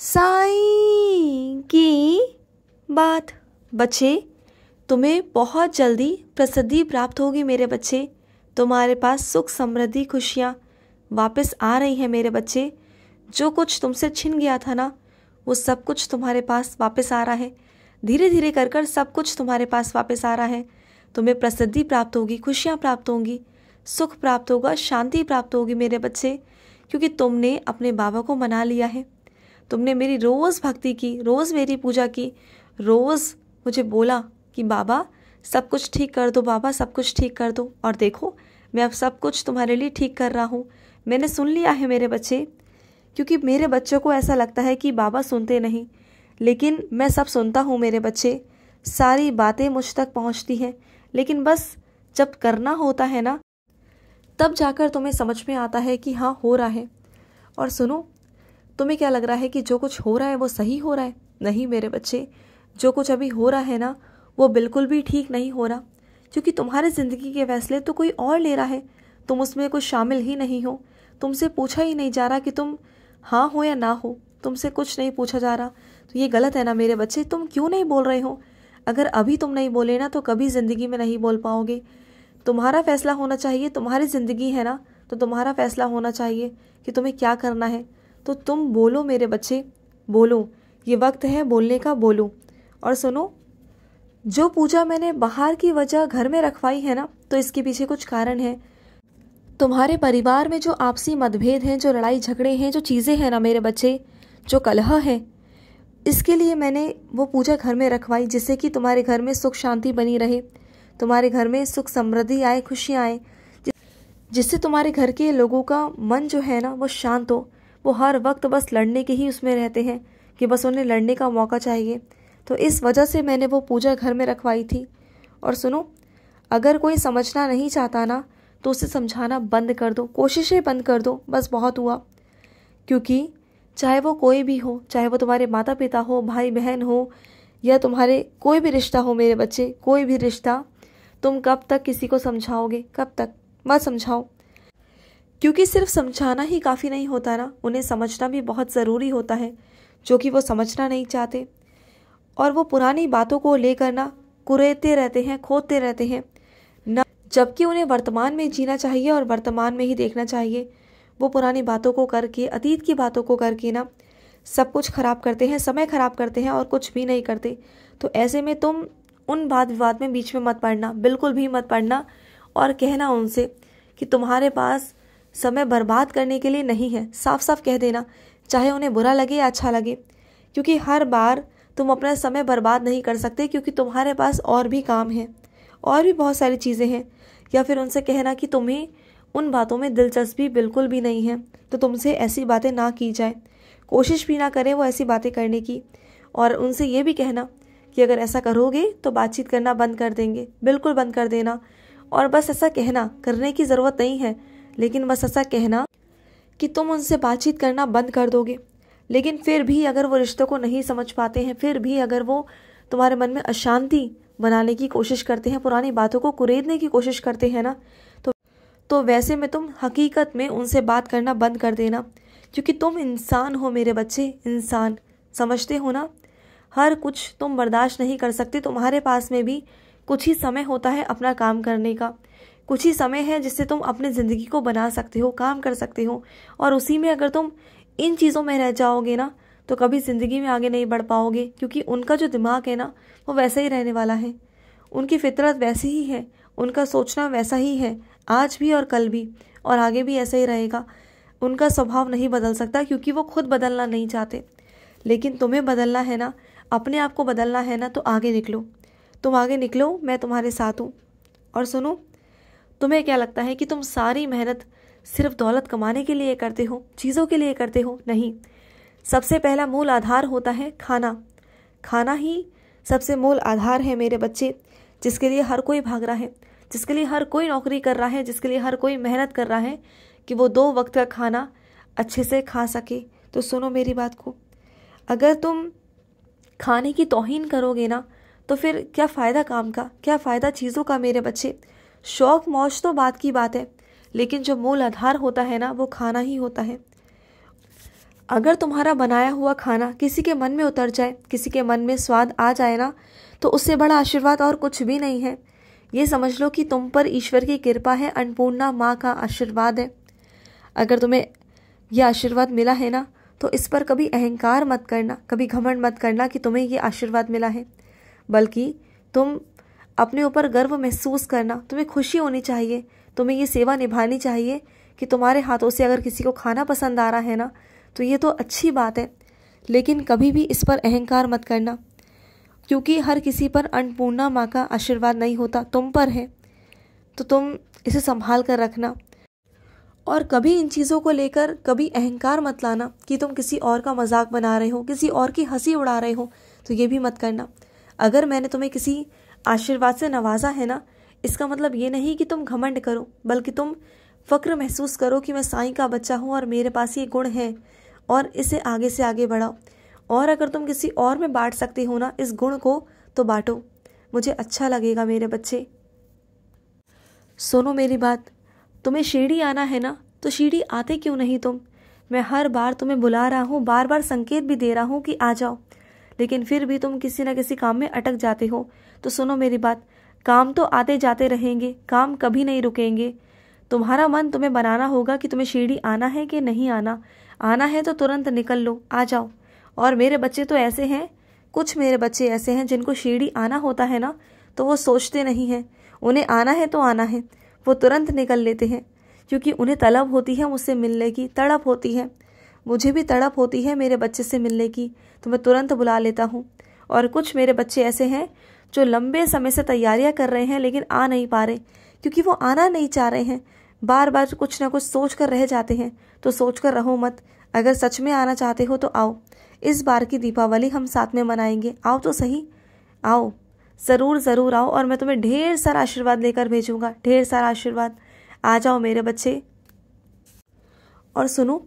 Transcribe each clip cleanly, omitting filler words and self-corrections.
साईं की बात। बच्चे, तुम्हें बहुत जल्दी प्रसिद्धि प्राप्त होगी मेरे बच्चे। तुम्हारे पास सुख समृद्धि खुशियाँ वापस आ रही हैं मेरे बच्चे। जो कुछ तुमसे छिन गया था ना, वो सब कुछ तुम्हारे पास वापस आ रहा है। धीरे धीरे कर कर सब कुछ तुम्हारे पास वापस आ रहा है। तुम्हें प्रसिद्धि प्राप्त होगी, खुशियाँ प्राप्त होंगी, सुख प्राप्त होगा, शांति प्राप्त होगी मेरे बच्चे, क्योंकि तुमने अपने बाबा को मना लिया है। तुमने मेरी रोज़ भक्ति की, रोज़ मेरी पूजा की, रोज़ मुझे बोला कि बाबा सब कुछ ठीक कर दो, बाबा सब कुछ ठीक कर दो। और देखो, मैं अब सब कुछ तुम्हारे लिए ठीक कर रहा हूँ। मैंने सुन लिया है मेरे बच्चे, क्योंकि मेरे बच्चों को ऐसा लगता है कि बाबा सुनते नहीं, लेकिन मैं सब सुनता हूँ मेरे बच्चे। सारी बातें मुझ तक पहुँचती हैं, लेकिन बस जब करना होता है ना, तब जाकर तुम्हें समझ में आता है कि हाँ हो रहा है। और सुनो, तुम्हें क्या लग रहा है कि जो कुछ हो रहा है वो सही हो रहा है? नहीं मेरे बच्चे, जो कुछ अभी हो रहा है ना, वो बिल्कुल भी ठीक नहीं हो रहा, क्योंकि तुम्हारी ज़िंदगी के फैसले तो कोई और ले रहा है। तुम उसमें कुछ शामिल ही नहीं हो। तुमसे पूछा ही नहीं जा रहा कि तुम हाँ हो या ना हो। तुमसे कुछ नहीं पूछा जा रहा, तो ये गलत है ना मेरे बच्चे। तुम क्यों नहीं बोल रहे हो? अगर अभी तुम नहीं बोले ना, तो कभी ज़िंदगी में नहीं बोल पाओगे। तुम्हारा फैसला होना चाहिए, तुम्हारी ज़िंदगी है ना, तो तुम्हारा फैसला होना चाहिए कि तुम्हें क्या करना है। तो तुम बोलो मेरे बच्चे, बोलो, ये वक्त है बोलने का, बोलो। और सुनो, जो पूजा मैंने बाहर की वजह घर में रखवाई है ना, तो इसके पीछे कुछ कारण है। तुम्हारे परिवार में जो आपसी मतभेद हैं, जो लड़ाई झगड़े हैं, जो चीज़ें हैं ना मेरे बच्चे, जो कलह है, इसके लिए मैंने वो पूजा घर में रखवाई, जिससे कि तुम्हारे घर में सुख शांति बनी रहे, तुम्हारे घर में सुख समृद्धि आए, खुशियाँ आए, जिससे तुम्हारे घर के लोगों का मन जो है ना वो शांत हो। वो हर वक्त बस लड़ने के ही उसमें रहते हैं कि बस उन्हें लड़ने का मौका चाहिए। तो इस वजह से मैंने वो पूजा घर में रखवाई थी। और सुनो, अगर कोई समझना नहीं चाहता ना, तो उसे समझाना बंद कर दो, कोशिशें बंद कर दो, बस बहुत हुआ। क्योंकि चाहे वो कोई भी हो, चाहे वो तुम्हारे माता पिता हो, भाई बहन हो, या तुम्हारे कोई भी रिश्ता हो मेरे बच्चे, कोई भी रिश्ता, तुम कब तक किसी को समझाओगे? कब तक? मत समझाओ, क्योंकि सिर्फ समझाना ही काफ़ी नहीं होता ना, उन्हें समझना भी बहुत ज़रूरी होता है, जो कि वो समझना नहीं चाहते। और वो पुरानी बातों को लेकर ना कुरेदते रहते हैं, खोदते रहते हैं ना, जबकि उन्हें वर्तमान में जीना चाहिए और वर्तमान में ही देखना चाहिए। वो पुरानी बातों को करके, अतीत की बातों को करके ना सब कुछ खराब करते हैं, समय खराब करते हैं और कुछ भी नहीं करते। तो ऐसे में तुम उन वाद विवाद में बीच में मत पड़ना, बिल्कुल भी मत पड़ना। और कहना उनसे कि तुम्हारे पास समय बर्बाद करने के लिए नहीं है, साफ साफ कह देना, चाहे उन्हें बुरा लगे या अच्छा लगे, क्योंकि हर बार तुम अपना समय बर्बाद नहीं कर सकते, क्योंकि तुम्हारे पास और भी काम है, और भी बहुत सारी चीज़ें हैं। या फिर उनसे कहना कि तुम्हें उन बातों में दिलचस्पी बिल्कुल भी नहीं है, तो तुमसे ऐसी बातें ना की जाए, कोशिश भी ना करें वो ऐसी बातें करने की। और उनसे ये भी कहना कि अगर ऐसा करोगे तो बातचीत करना बंद कर देंगे, बिल्कुल बंद कर देना। और बस ऐसा कहना, करने की ज़रूरत नहीं है, लेकिन बस ऐसा कहना कि तुम उनसे बातचीत करना बंद कर दोगे। लेकिन फिर भी अगर वो रिश्तों को नहीं समझ पाते हैं, फिर भी अगर वो तुम्हारे मन में अशांति बनाने की कोशिश करते हैं, पुरानी बातों को कुरेदने की कोशिश करते हैं ना, तो वैसे में तुम हकीकत में उनसे बात करना बंद कर देना। क्योंकि तुम इंसान हो मेरे बच्चे, इंसान, समझते हो ना। हर कुछ तुम बर्दाश्त नहीं कर सकते। तुम्हारे पास में भी कुछ ही समय होता है अपना काम करने का, कुछ ही समय है जिससे तुम अपनी ज़िंदगी को बना सकते हो, काम कर सकते हो। और उसी में अगर तुम इन चीज़ों में रह जाओगे ना, तो कभी ज़िंदगी में आगे नहीं बढ़ पाओगे, क्योंकि उनका जो दिमाग है ना, वो वैसा ही रहने वाला है। उनकी फितरत वैसी ही है, उनका सोचना वैसा ही है, आज भी और कल भी और आगे भी ऐसा ही रहेगा। उनका स्वभाव नहीं बदल सकता, क्योंकि वो खुद बदलना नहीं चाहते। लेकिन तुम्हें बदलना है ना, अपने आप को बदलना है ना, तो आगे निकलो, तुम आगे निकलो, मैं तुम्हारे साथ हूँ। और सुनो, तुम्हें क्या लगता है कि तुम सारी मेहनत सिर्फ दौलत कमाने के लिए करते हो, चीज़ों के लिए करते हो? नहीं, सबसे पहला मूल आधार होता है खाना। खाना ही सबसे मूल आधार है मेरे बच्चे, जिसके लिए हर कोई भाग रहा है, जिसके लिए हर कोई नौकरी कर रहा है, जिसके लिए हर कोई मेहनत कर रहा है कि वो 2 वक्त का खाना अच्छे से खा सके। तो सुनो मेरी बात को, अगर तुम खाने की तौहीन करोगे ना, तो फिर क्या फ़ायदा काम का, क्या फ़ायदा चीज़ों का मेरे बच्चे। शौक़ मौज तो बात की बात है, लेकिन जो मूल आधार होता है ना, वो खाना ही होता है। अगर तुम्हारा बनाया हुआ खाना किसी के मन में उतर जाए, किसी के मन में स्वाद आ जाए ना, तो उससे बड़ा आशीर्वाद और कुछ भी नहीं है। ये समझ लो कि तुम पर ईश्वर की कृपा है, अन्नपूर्णा माँ का आशीर्वाद है। अगर तुम्हें यह आशीर्वाद मिला है ना, तो इस पर कभी अहंकार मत करना, कभी घमंड मत करना कि तुम्हें ये आशीर्वाद मिला है, बल्कि तुम अपने ऊपर गर्व महसूस करना। तुम्हें खुशी होनी चाहिए, तुम्हें ये सेवा निभानी चाहिए कि तुम्हारे हाथों से अगर किसी को खाना पसंद आ रहा है ना, तो ये तो अच्छी बात है, लेकिन कभी भी इस पर अहंकार मत करना, क्योंकि हर किसी पर अन्नपूर्णा माँ का आशीर्वाद नहीं होता, तुम पर है। तो तुम इसे संभाल कर रखना, और कभी इन चीज़ों को लेकर कभी अहंकार मत लाना कि तुम किसी और का मजाक बना रहे हो, किसी और की हंसी उड़ा रहे हो, तो ये भी मत करना। अगर मैंने तुम्हें किसी आशीर्वाद से नवाजा है ना, इसका मतलब ये नहीं कि तुम घमंड करो, बल्कि तुम फ़क्र महसूस करो कि मैं साईं का बच्चा हूँ और मेरे पास ये गुण है, और इसे आगे से आगे बढ़ाओ। और अगर तुम किसी और में बांट सकते हो ना इस गुण को, तो बांटो, मुझे अच्छा लगेगा मेरे बच्चे। सुनो मेरी बात, तुम्हें शिरडी आना है ना, तो शिरडी आते क्यों नहीं तुम? मैं हर बार तुम्हें बुला रहा हूँ, बार बार संकेत भी दे रहा हूँ कि आ जाओ, लेकिन फिर भी तुम किसी न किसी काम में अटक जाते हो। तो सुनो मेरी बात, काम तो आते जाते रहेंगे, काम कभी नहीं रुकेंगे। तुम्हारा मन तुम्हें बनाना होगा कि तुम्हें शिरडी आना है कि नहीं आना। आना है तो तुरंत निकल लो, आ जाओ। और मेरे बच्चे तो ऐसे हैं, कुछ मेरे बच्चे ऐसे हैं जिनको शिरडी आना होता है ना, तो वो सोचते नहीं हैं, उन्हें आना है तो आना है, वो तुरंत निकल लेते हैं, क्योंकि उन्हें तलब होती है मुझसे मिलने की, तड़प होती है। मुझे भी तड़प होती है मेरे बच्चे से मिलने की, तो मैं तुरंत बुला लेता हूँ। और कुछ मेरे बच्चे ऐसे हैं जो लंबे समय से तैयारियां कर रहे हैं, लेकिन आ नहीं पा रहे, क्योंकि वो आना नहीं चाह रहे हैं, बार बार कुछ ना कुछ सोच कर रह जाते हैं। तो सोच कर रहो मत, अगर सच में आना चाहते हो तो आओ, इस बार की दीपावली हम साथ में मनाएंगे। आओ तो सही, आओ, ज़रूर ज़रूर आओ, और मैं तुम्हें ढेर सारा आशीर्वाद लेकर भेजूंगा, ढेर सारा आशीर्वाद। आ जाओ मेरे बच्चे। और सुनो,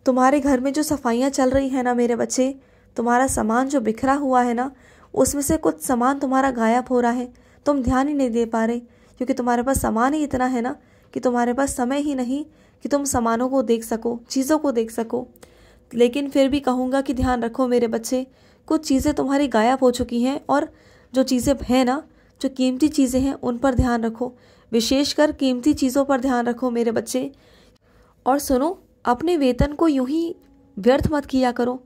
तुम्हारे घर में जो सफाइयाँ चल रही है ना मेरे बच्चे, तुम्हारा सामान जो बिखरा हुआ है ना, उसमें से कुछ सामान तुम्हारा गायब हो रहा है, तुम ध्यान ही नहीं दे पा रहे, क्योंकि तुम्हारे पास सामान ही इतना है ना कि तुम्हारे पास समय ही नहीं कि तुम सामानों को देख सको, चीज़ों को देख सको। लेकिन फिर भी कहूँगा कि ध्यान रखो मेरे बच्चे, कुछ चीज़ें तुम्हारी गायब हो चुकी हैं, और जो चीज़ें हैं ना, जो कीमती चीज़ें हैं, उन पर ध्यान रखो, विशेषकर कीमती चीज़ों पर ध्यान रखो मेरे बच्चे। और सुनो, अपने वेतन को यूं ही व्यर्थ मत किया करो।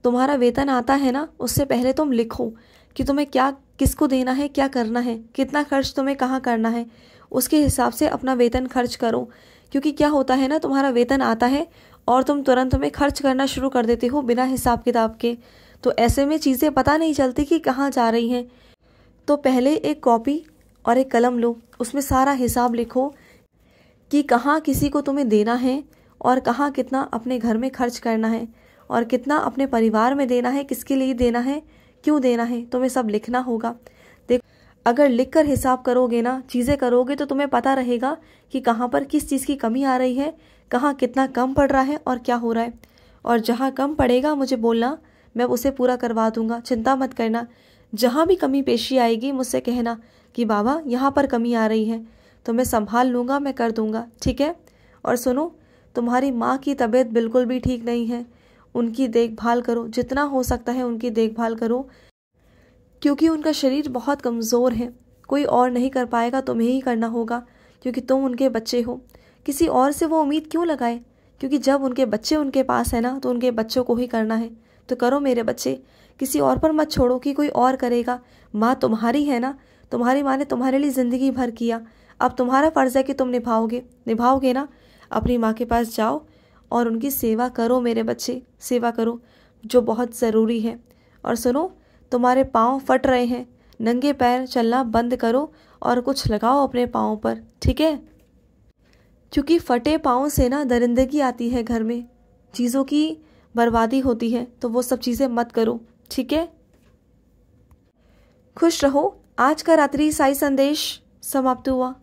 तुम्हारा वेतन आता है ना, उससे पहले तुम लिखो कि तुम्हें क्या, किसको देना है, क्या करना है, कितना खर्च तुम्हें कहाँ करना है, उसके हिसाब से अपना वेतन खर्च करो। क्योंकि क्या होता है ना, तुम्हारा वेतन आता है और तुम तुरंत में खर्च करना शुरू कर देते हो बिना हिसाब किताब के, तो ऐसे में चीज़ें पता नहीं चलती कि कहाँ जा रही हैं। तो पहले एक कॉपी और एक कलम लो, उसमें सारा हिसाब लिखो कि कहाँ किसी को तुम्हें देना है, और कहाँ कितना अपने घर में खर्च करना है, और कितना अपने परिवार में देना है, किसके लिए देना है, क्यों देना है, तुम्हें सब लिखना होगा। देख, अगर लिखकर हिसाब करोगे ना, चीज़ें करोगे, तो तुम्हें पता रहेगा कि कहाँ पर किस चीज़ की कमी आ रही है, कहाँ कितना कम पड़ रहा है और क्या हो रहा है। और जहाँ कम पड़ेगा मुझे बोलना, मैं उसे पूरा करवा दूंगा, चिंता मत करना। जहाँ भी कमी पेशी आएगी मुझसे कहना कि बाबा यहाँ पर कमी आ रही है, तो मैं संभाल लूँगा, मैं कर दूँगा, ठीक है। और सुनो, तुम्हारी माँ की तबीयत बिल्कुल भी ठीक नहीं है, उनकी देखभाल करो, जितना हो सकता है उनकी देखभाल करो, क्योंकि उनका शरीर बहुत कमज़ोर है, कोई और नहीं कर पाएगा, तुम्हें ही करना होगा, क्योंकि तुम उनके बच्चे हो। किसी और से वो उम्मीद क्यों लगाए, क्योंकि जब उनके बच्चे उनके पास है ना, तो उनके बच्चों को ही करना है। तो करो मेरे बच्चे, किसी और पर मत छोड़ो कि कोई और करेगा। माँ तुम्हारी है ना, तुम्हारी माँ ने तुम्हारे लिए ज़िंदगी भर किया, अब तुम्हारा फ़र्ज़ है कि तुम निभाओगे ना। अपनी माँ के पास जाओ और उनकी सेवा करो मेरे बच्चे, सेवा करो, जो बहुत ज़रूरी है। और सुनो, तुम्हारे पाँव फट रहे हैं, नंगे पैर चलना बंद करो और कुछ लगाओ अपने पाँव पर, ठीक है। क्योंकि फटे पाँव से ना दरिंदगी आती है, घर में चीज़ों की बर्बादी होती है, तो वो सब चीज़ें मत करो, ठीक है। खुश रहो। आज का रात्रि साई संदेश समाप्त हुआ।